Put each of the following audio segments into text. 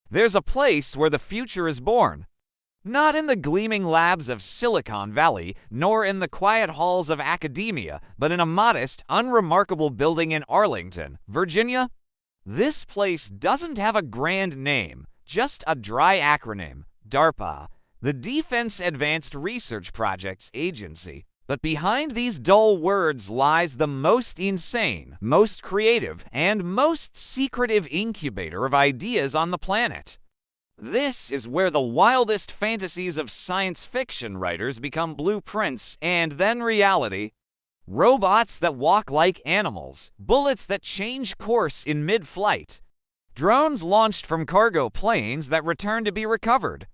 There's a place where the future is born. Not in the gleaming labs of Silicon Valley, nor in the quiet halls of academia, but in a modest, unremarkable building in Arlington, Virginia. This place doesn't have a grand name, just a dry acronym, DARPA, the Defense Advanced Research Projects Agency. But behind these dull words lies the most insane, most creative, and most secretive incubator of ideas on the planet. This is where the wildest fantasies of science fiction writers become blueprints and then reality. Robots that walk like animals, bullets that change course in mid-flight, drones launched from cargo planes that return to be recovered,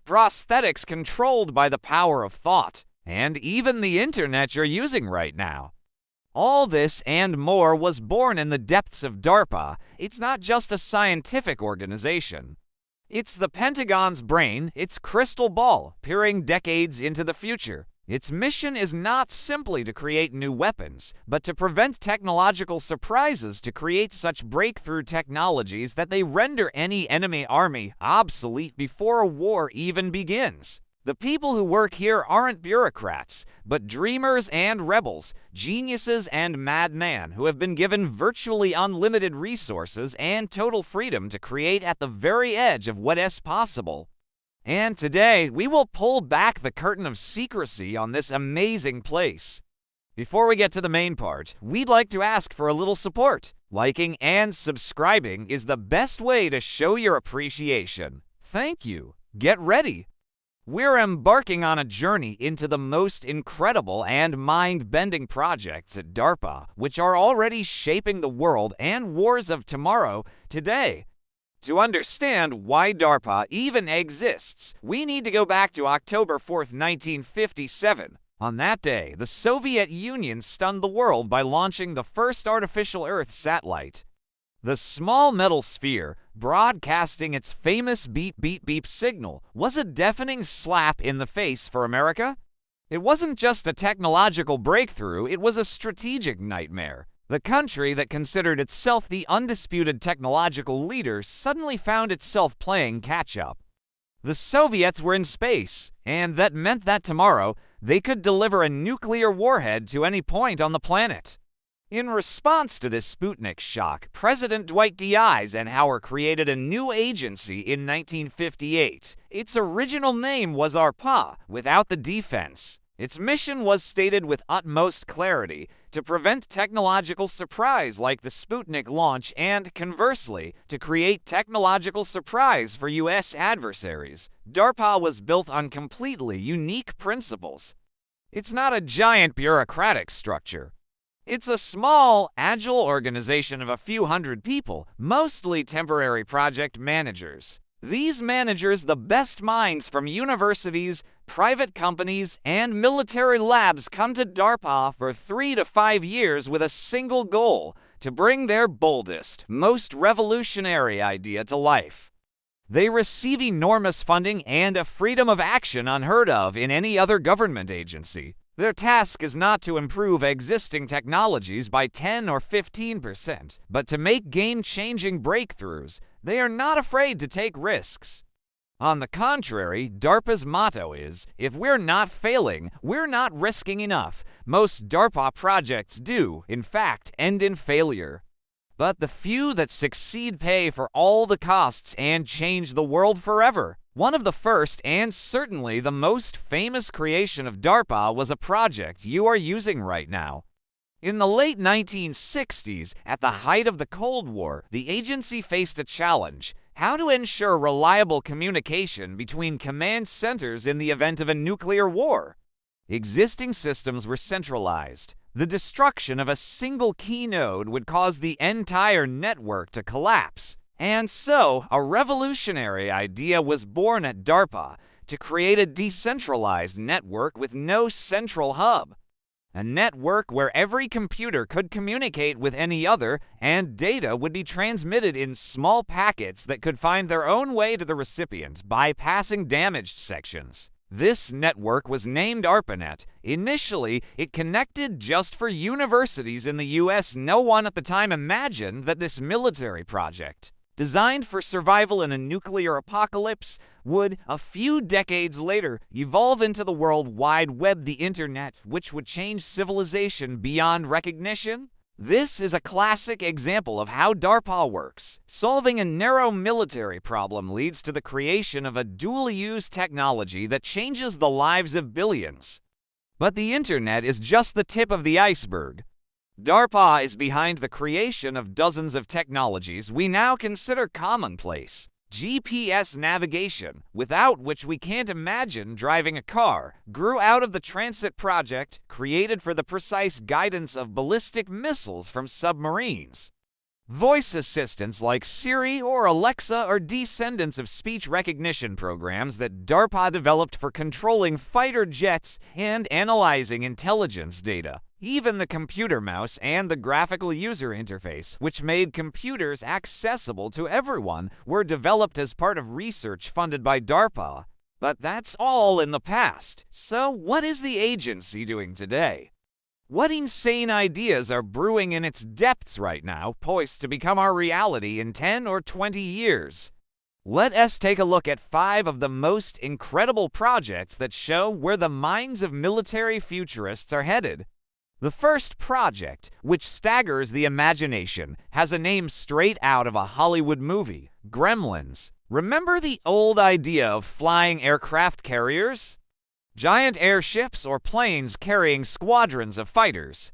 prosthetics controlled by the power of thought, and even the internet you're using right now. All this and more was born in the depths of DARPA. It's not just a scientific organization. It's the Pentagon's brain, its crystal ball, peering decades into the future. Its mission is not simply to create new weapons, but to prevent technological surprises, to create such breakthrough technologies that they render any enemy army obsolete before a war even begins. The people who work here aren't bureaucrats, but dreamers and rebels, geniuses and madmen who have been given virtually unlimited resources and total freedom to create at the very edge of what is possible. And today, we will pull back the curtain of secrecy on this amazing place. Before we get to the main part, we'd like to ask for a little support. Liking and subscribing is the best way to show your appreciation. Thank you. Get ready. We're embarking on a journey into the most incredible and mind-bending projects at DARPA, which are already shaping the world and wars of tomorrow today. To understand why DARPA even exists, we need to go back to October 4th, 1957. On that day, the Soviet Union stunned the world by launching the first artificial Earth satellite. The small metal sphere, broadcasting its famous beep-beep-beep signal, was a deafening slap in the face for America. It wasn't just a technological breakthrough, it was a strategic nightmare. The country that considered itself the undisputed technological leader suddenly found itself playing catch-up. The Soviets were in space, and that meant that tomorrow they could deliver a nuclear warhead to any point on the planet. In response to this Sputnik shock, President Dwight D. Eisenhower created a new agency in 1958. Its original name was DARPA, without the defense. Its mission was stated with utmost clarity: to prevent technological surprise like the Sputnik launch and, conversely, to create technological surprise for U.S. adversaries. DARPA was built on completely unique principles. It's not a giant bureaucratic structure. It's a small, agile organization of a few hundred people, mostly temporary project managers. These managers, the best minds from universities, private companies, and military labs, come to DARPA for 3 to 5 years with a single goal: to bring their boldest, most revolutionary idea to life. They receive enormous funding and a freedom of action unheard of in any other government agency. Their task is not to improve existing technologies by 10 or 15%, but to make game-changing breakthroughs. They are not afraid to take risks. On the contrary, DARPA's motto is, if we're not failing, we're not risking enough. Most DARPA projects do, in fact, end in failure. But the few that succeed pay for all the costs and change the world forever. One of the first, and certainly the most famous creation of DARPA, was a project you are using right now. In the late 1960s, at the height of the Cold War, the agency faced a challenge: how to ensure reliable communication between command centers in the event of a nuclear war. Existing systems were centralized. The destruction of a single key node would cause the entire network to collapse. And so, a revolutionary idea was born at DARPA to create a decentralized network with no central hub. A network where every computer could communicate with any other, and data would be transmitted in small packets that could find their own way to the recipient, bypassing damaged sections. This network was named ARPANET. Initially, it connected just for universities in the US. No one at the time imagined that this military project designed for survival in a nuclear apocalypse, would, a few decades later, evolve into the World Wide Web, the Internet, which would change civilization beyond recognition? This is a classic example of how DARPA works. Solving a narrow military problem leads to the creation of a dual-use technology that changes the lives of billions. But the Internet is just the tip of the iceberg. DARPA is behind the creation of dozens of technologies we now consider commonplace. GPS navigation, without which we can't imagine driving a car, grew out of the Transit project created for the precise guidance of ballistic missiles from submarines. Voice assistants like Siri or Alexa are descendants of speech recognition programs that DARPA developed for controlling fighter jets and analyzing intelligence data. Even the computer mouse and the graphical user interface, which made computers accessible to everyone, were developed as part of research funded by DARPA. But that's all in the past. So what is the agency doing today? What insane ideas are brewing in its depths right now, poised to become our reality in 10 or 20 years? Let us take a look at 5 of the most incredible projects that show where the minds of military futurists are headed. The first project, which staggers the imagination, has a name straight out of a Hollywood movie: Gremlins. Remember the old idea of flying aircraft carriers? Giant airships or planes carrying squadrons of fighters.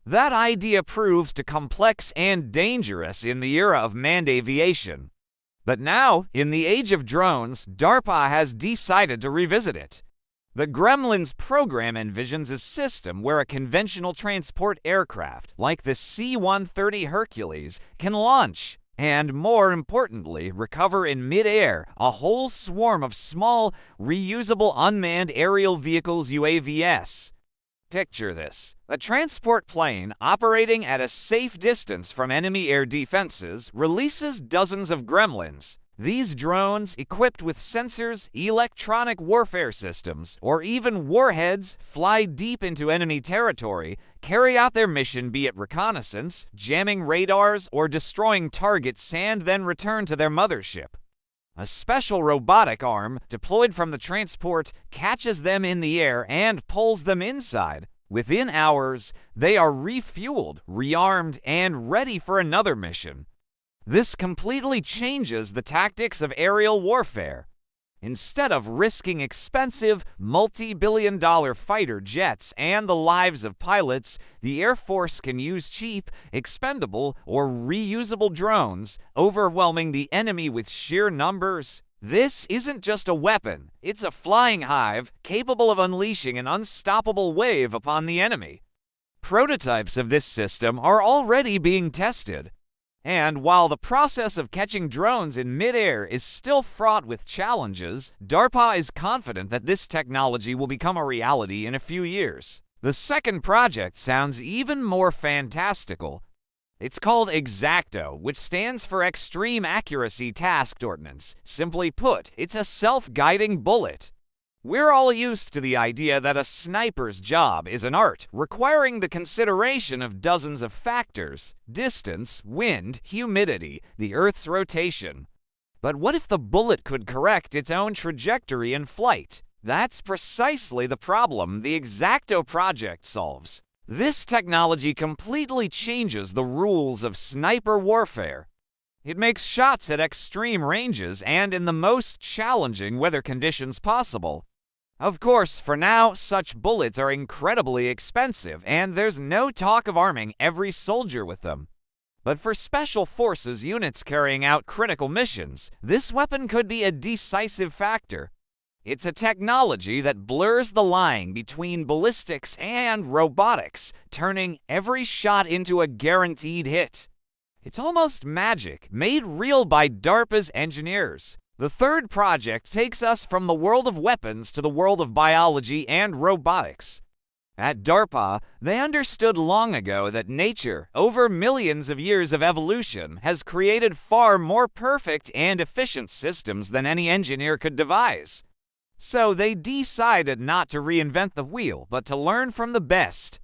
That idea proved too complex and dangerous in the era of manned aviation. But now, in the age of drones, DARPA has decided to revisit it. The Gremlins program envisions a system where a conventional transport aircraft, like the C-130 Hercules, can launch and, more importantly, recover in mid-air a whole swarm of small, reusable unmanned aerial vehicles, UAVs. Picture this: a transport plane operating at a safe distance from enemy air defenses releases dozens of Gremlins. These drones, equipped with sensors, electronic warfare systems, or even warheads, fly deep into enemy territory, carry out their mission, be it reconnaissance, jamming radars, or destroying targets, and then return to their mothership. A special robotic arm, deployed from the transport, catches them in the air and pulls them inside. Within hours, they are refueled, rearmed, and ready for another mission. This completely changes the tactics of aerial warfare. Instead of risking expensive, multi-billion-dollar fighter jets and the lives of pilots, the Air Force can use cheap, expendable, or reusable drones, overwhelming the enemy with sheer numbers. This isn't just a weapon, it's a flying hive capable of unleashing an unstoppable wave upon the enemy. Prototypes of this system are already being tested. And while the process of catching drones in midair is still fraught with challenges, DARPA is confident that this technology will become a reality in a few years. The second project sounds even more fantastical. It's called Exacto, which stands for Extreme Accuracy Tasked Ordnance. Simply put, it's a self-guiding bullet. We're all used to the idea that a sniper's job is an art, requiring the consideration of dozens of factors: distance, wind, humidity, the Earth's rotation. But what if the bullet could correct its own trajectory in flight? That's precisely the problem the Exacto project solves. This technology completely changes the rules of sniper warfare. It makes shots at extreme ranges and in the most challenging weather conditions possible. Of course, for now, such bullets are incredibly expensive, and there's no talk of arming every soldier with them. But for special forces units carrying out critical missions, this weapon could be a decisive factor. It's a technology that blurs the line between ballistics and robotics, turning every shot into a guaranteed hit. It's almost magic, made real by DARPA's engineers. The third project takes us from the world of weapons to the world of biology and robotics. At DARPA, they understood long ago that nature, over millions of years of evolution, has created far more perfect and efficient systems than any engineer could devise. So they decided not to reinvent the wheel, but to learn from the best.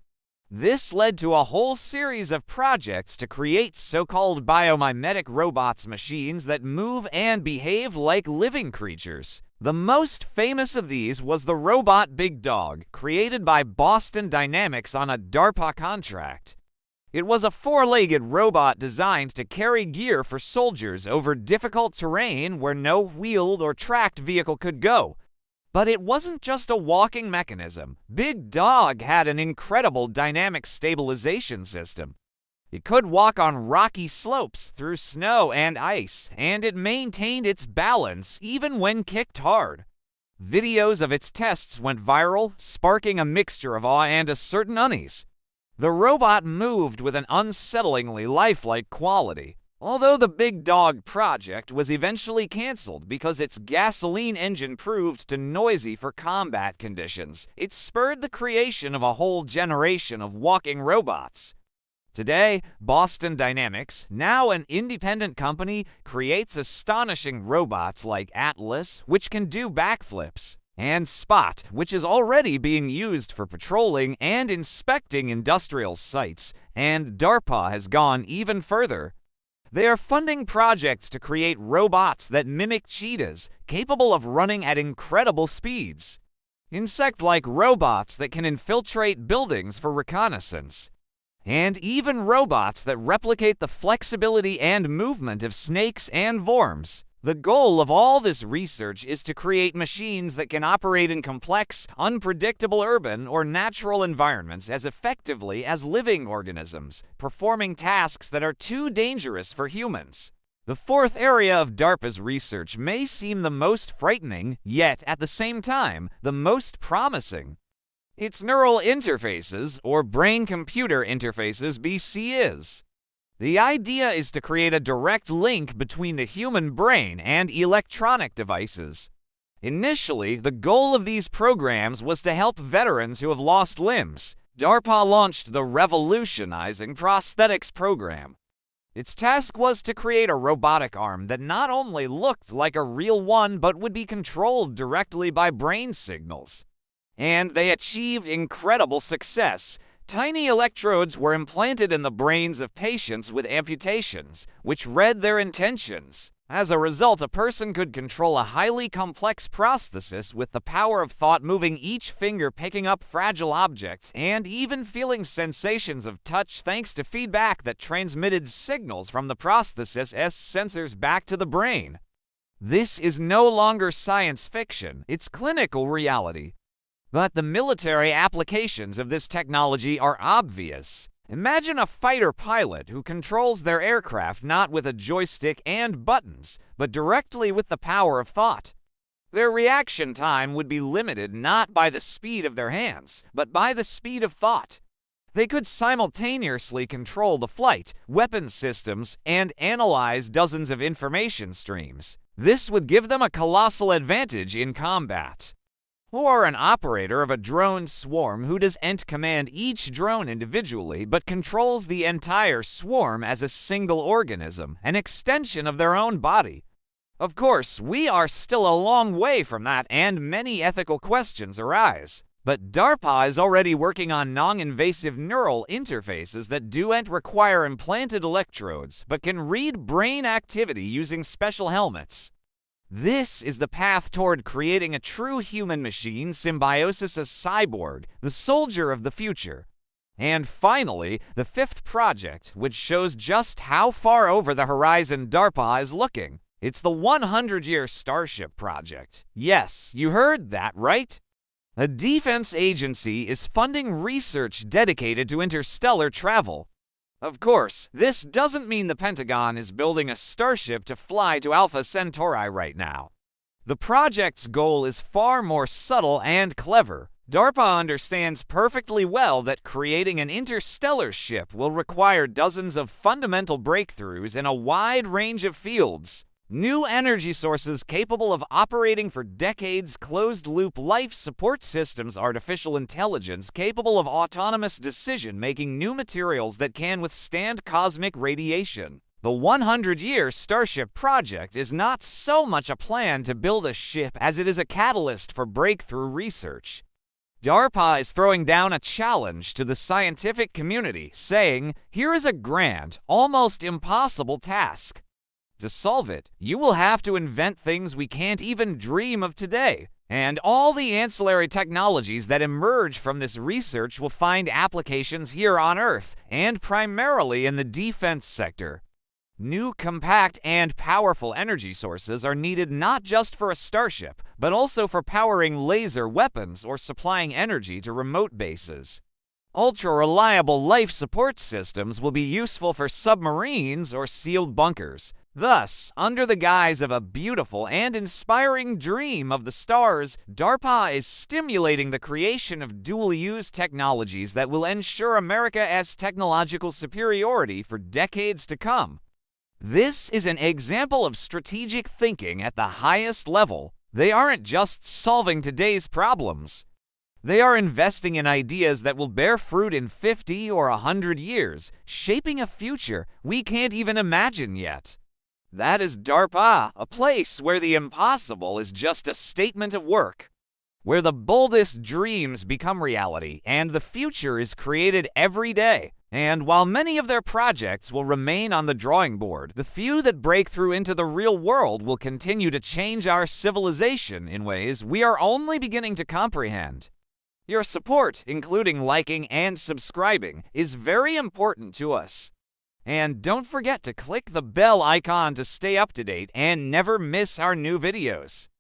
This led to a whole series of projects to create so-called biomimetic robots machines that move and behave like living creatures. The most famous of these was the robot Big Dog, created by Boston Dynamics on a DARPA contract. It was a four-legged robot designed to carry gear for soldiers over difficult terrain where no wheeled or tracked vehicle could go. But it wasn't just a walking mechanism. Big Dog had an incredible dynamic stabilization system. It could walk on rocky slopes through snow and ice, and it maintained its balance even when kicked hard. Videos of its tests went viral, sparking a mixture of awe and a certain unease. The robot moved with an unsettlingly lifelike quality. Although the Big Dog project was eventually canceled because its gasoline engine proved too noisy for combat conditions, it spurred the creation of a whole generation of walking robots. Today, Boston Dynamics, now an independent company, creates astonishing robots like Atlas, which can do backflips, and Spot, which is already being used for patrolling and inspecting industrial sites, and DARPA has gone even further. They are funding projects to create robots that mimic cheetahs, capable of running at incredible speeds. Insect-like robots that can infiltrate buildings for reconnaissance. And even robots that replicate the flexibility and movement of snakes and worms. The goal of all this research is to create machines that can operate in complex, unpredictable urban or natural environments as effectively as living organisms, performing tasks that are too dangerous for humans. The fourth area of DARPA's research may seem the most frightening, yet at the same time, the most promising. It's neural interfaces, or brain-computer interfaces, BCIs. The idea is to create a direct link between the human brain and electronic devices. Initially, the goal of these programs was to help veterans who have lost limbs. DARPA launched the revolutionizing prosthetics program. Its task was to create a robotic arm that not only looked like a real one but would be controlled directly by brain signals. And they achieved incredible success. Tiny electrodes were implanted in the brains of patients with amputations, which read their intentions. As a result, a person could control a highly complex prosthesis with the power of thought, moving each finger, picking up fragile objects, and even feeling sensations of touch thanks to feedback that transmitted signals from the prosthesis' sensors back to the brain. This is no longer science fiction, it's clinical reality. But the military applications of this technology are obvious. Imagine a fighter pilot who controls their aircraft not with a joystick and buttons, but directly with the power of thought. Their reaction time would be limited not by the speed of their hands, but by the speed of thought. They could simultaneously control the flight, weapons systems, and analyze dozens of information streams. This would give them a colossal advantage in combat. Or an operator of a drone swarm who doesn't command each drone individually but controls the entire swarm as a single organism, an extension of their own body. Of course, we are still a long way from that and many ethical questions arise. But DARPA is already working on non-invasive neural interfaces that don't require implanted electrodes but can read brain activity using special helmets. This is the path toward creating a true human-machine symbiosis, a cyborg, the soldier of the future. And finally, the fifth project, which shows just how far over the horizon DARPA is looking. It's the 100-year Starship project. Yes, you heard that right. A defense agency is funding research dedicated to interstellar travel. Of course, this doesn't mean the Pentagon is building a starship to fly to Alpha Centauri right now. The project's goal is far more subtle and clever. DARPA understands perfectly well that creating an interstellar ship will require dozens of fundamental breakthroughs in a wide range of fields. New energy sources capable of operating for decades, closed-loop life support systems, artificial intelligence capable of autonomous decision-making, new materials that can withstand cosmic radiation. The 100-year Starship project is not so much a plan to build a ship as it is a catalyst for breakthrough research. DARPA is throwing down a challenge to the scientific community, saying, here is a grand, almost impossible task. To solve it, you will have to invent things we can't even dream of today. And all the ancillary technologies that emerge from this research will find applications here on Earth, and primarily in the defense sector. New, compact, and powerful energy sources are needed not just for a starship, but also for powering laser weapons or supplying energy to remote bases. Ultra-reliable life support systems will be useful for submarines or sealed bunkers. Thus, under the guise of a beautiful and inspiring dream of the stars, DARPA is stimulating the creation of dual-use technologies that will ensure America's technological superiority for decades to come. This is an example of strategic thinking at the highest level. They aren't just solving today's problems. They are investing in ideas that will bear fruit in 50 or 100 years, shaping a future we can't even imagine yet. That is DARPA, a place where the impossible is just a statement of work, where the boldest dreams become reality and the future is created every day. And while many of their projects will remain on the drawing board, the few that break through into the real world will continue to change our civilization in ways we are only beginning to comprehend. Your support, including liking and subscribing, is very important to us. And don't forget to click the bell icon to stay up to date and never miss our new videos.